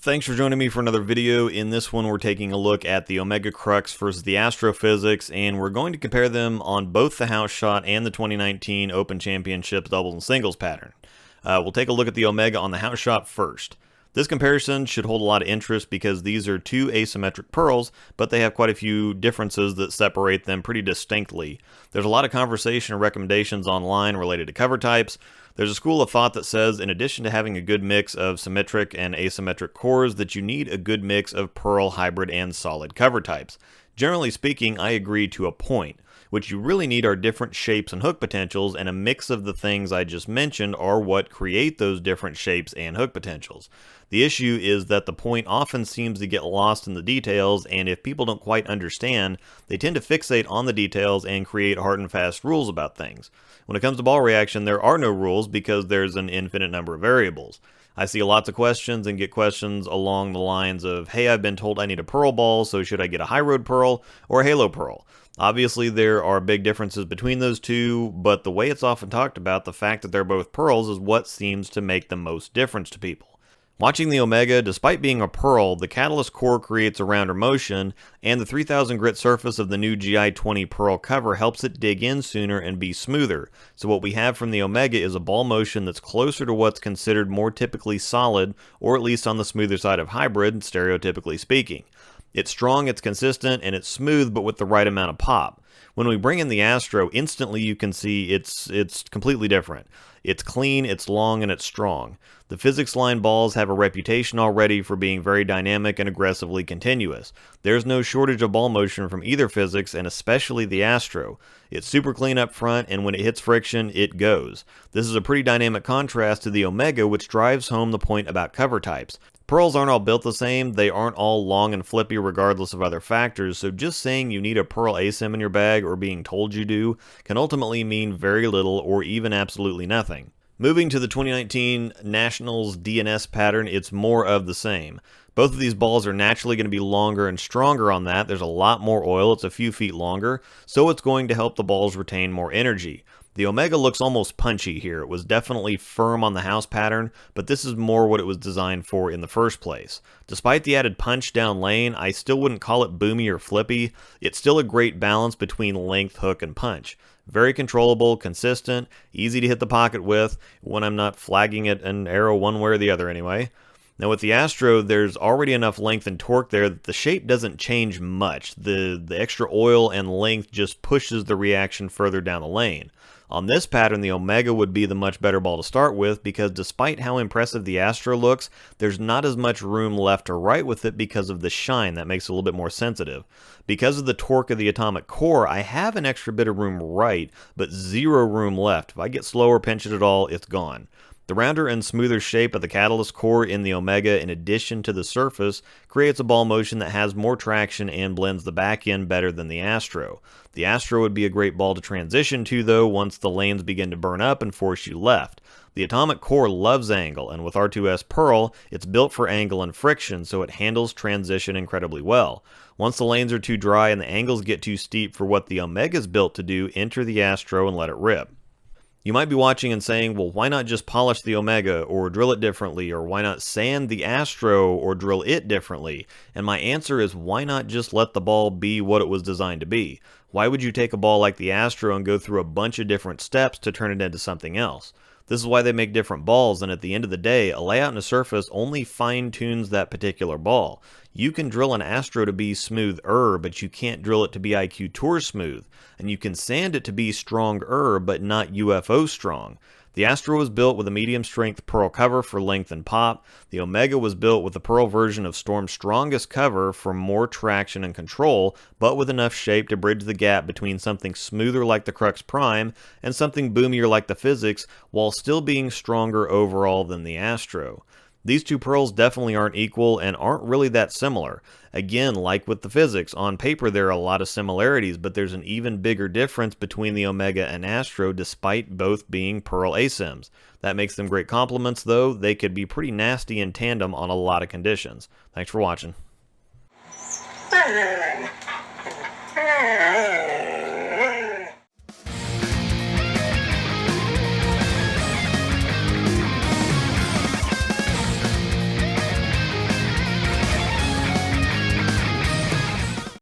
Thanks for joining me for another video. In this one, we're taking a look at the Omega Crux versus the Astro PhysiX, and we're going to compare them on both the house shot and the 2019 Open Championships doubles and singles pattern. We'll take a look at the Omega on the house shot first. This comparison should hold a lot of interest because these are two asymmetric pearls, but they have quite a few differences that separate them pretty distinctly. There's a lot of conversation and recommendations online related to cover types. There's a school of thought that says in addition to having a good mix of symmetric and asymmetric cores, that you need a good mix of pearl, hybrid, and solid cover types. Generally speaking, I agree to a point. What you really need are different shapes and hook potentials, and a mix of the things I just mentioned are what create those different shapes and hook potentials. The issue is that the point often seems to get lost in the details, and if people don't quite understand, they tend to fixate on the details and create hard and fast rules about things. When it comes to ball reaction, there are no rules because there's an infinite number of variables. I see lots of questions and get questions along the lines of, hey, I've been told I need a pearl ball, so should I get a high road pearl or a halo pearl? Obviously, there are big differences between those two, but the way it's often talked about, the fact that they're both pearls is what seems to make the most difference to people. Watching the Omega, despite being a pearl, the catalyst core creates a rounder motion, and the 3000 grit surface of the new GI-20 pearl cover helps it dig in sooner and be smoother. So what we have from the Omega is a ball motion that's closer to what's considered more typically solid, or at least on the smoother side of hybrid, stereotypically speaking. It's strong, it's consistent, and it's smooth, but with the right amount of pop. When we bring in the Astro, instantly you can see it's completely different. It's clean, it's long, and it's strong. The PhysiX line balls have a reputation already for being very dynamic and aggressively continuous. There's no shortage of ball motion from either PhysiX, and especially the Astro. It's super clean up front, and when it hits friction, it goes. This is a pretty dynamic contrast to the Omega, which drives home the point about cover types. Pearls aren't all built the same, they aren't all long and flippy regardless of other factors, so just saying you need a pearl asim in your bag or being told you do can ultimately mean very little or even absolutely nothing. Moving to the 2019 Nationals DNS pattern, it's more of the same. Both of these balls are naturally going to be longer and stronger on that. There's a lot more oil, it's a few feet longer, so it's going to help the balls retain more energy. The Omega looks almost punchy here. It was definitely firm on the house pattern, but this is more what it was designed for in the first place. Despite the added punch down lane, I still wouldn't call it boomy or flippy. It's still a great balance between length, hook, and punch. Very controllable, consistent, easy to hit the pocket with, when I'm not flagging it an arrow one way or the other anyway. Now with the Astro, there's already enough length and torque there that the shape doesn't change much. The extra oil and length just pushes the reaction further down the lane. On this pattern, the Omega would be the much better ball to start with because despite how impressive the Astro looks, there's not as much room left to right with it because of the shine. That makes it a little bit more sensitive. Because of the torque of the atomic core, I have an extra bit of room right, but zero room left. If I get slow or pinch it at all, it's gone. The rounder and smoother shape of the catalyst core in the Omega, in addition to the surface, creates a ball motion that has more traction and blends the back end better than the Astro. The Astro would be a great ball to transition to, though, once the lanes begin to burn up and force you left. The atomic core loves angle, and with R2S Pearl, it's built for angle and friction, so it handles transition incredibly well. Once the lanes are too dry and the angles get too steep for what the Omega's built to do, enter the Astro and let it rip. You might be watching and saying, well, why not just polish the Omega or drill it differently, or why not sand the Astro or drill it differently? And my answer is, why not just let the ball be what it was designed to be? Why would you take a ball like the Astro and go through a bunch of different steps to turn it into something else? This is why they make different balls, and at the end of the day, a layout and a surface only fine-tunes that particular ball. You can drill an Astro to be smoother, but you can't drill it to be IQ Tour smooth. And you can sand it to be stronger, but not UFO strong. The Astro was built with a medium-strength pearl cover for length and pop. The Omega was built with the pearl version of Storm's strongest cover for more traction and control, but with enough shape to bridge the gap between something smoother like the Crux Prime and something boomier like the PhysiX, while still being stronger overall than the Astro. These two pearls definitely aren't equal and aren't really that similar. Again, like with the PhysiX, on paper there are a lot of similarities, but there's an even bigger difference between the Omega and Astro despite both being pearl asims. That makes them great complements, though they could be pretty nasty in tandem on a lot of conditions. Thanks for watching.